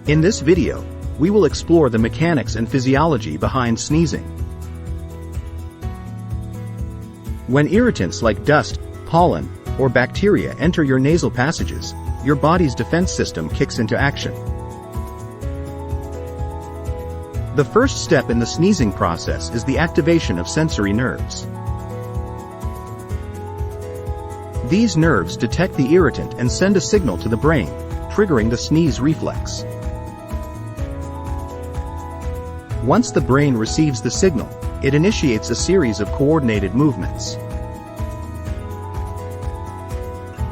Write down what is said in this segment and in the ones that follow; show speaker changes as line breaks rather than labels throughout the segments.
In this video, we will explore the mechanics and physiology behind sneezing. When irritants like dust, pollen, or bacteria enter your nasal passages, your body's defense system kicks into action. The first step in the sneezing process is the activation of sensory nerves. These nerves detect the irritant and send a signal to the brain, triggering the sneeze reflex. Once the brain receives the signal, it initiates a series of coordinated movements.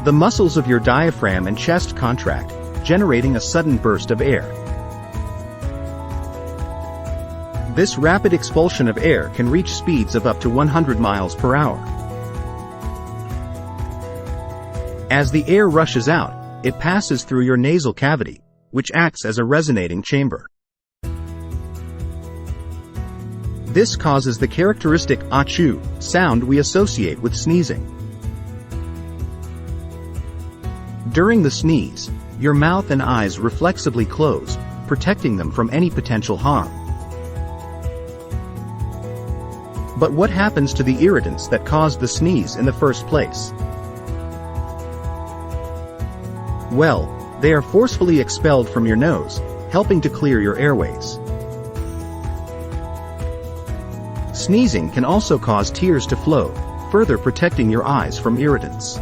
The muscles of your diaphragm and chest contract, generating a sudden burst of air. This rapid expulsion of air can reach speeds of up to 100 miles per hour. As the air rushes out, it passes through your nasal cavity, which acts as a resonating chamber. This causes the characteristic achoo sound we associate with sneezing. During the sneeze, your mouth and eyes reflexively close, protecting them from any potential harm. But what happens to the irritants that caused the sneeze in the first place? Well, they are forcefully expelled from your nose, helping to clear your airways. Sneezing can also cause tears to flow, further protecting your eyes from irritants.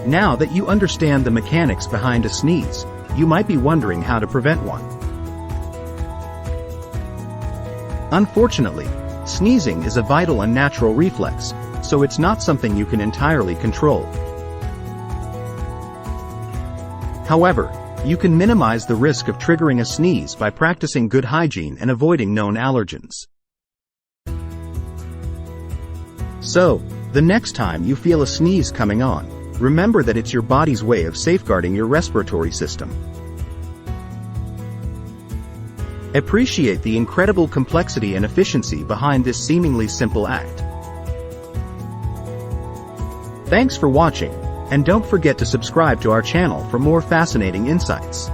Now that you understand the mechanics behind a sneeze, you might be wondering how to prevent one. Unfortunately, sneezing is a vital and natural reflex, so it's not something you can entirely control. However, you can minimize the risk of triggering a sneeze by practicing good hygiene and avoiding known allergens. So, the next time you feel a sneeze coming on, remember that it's your body's way of safeguarding your respiratory system. Appreciate the incredible complexity and efficiency behind this seemingly simple act. Thanks for watching, and don't forget to subscribe to our channel for more fascinating insights.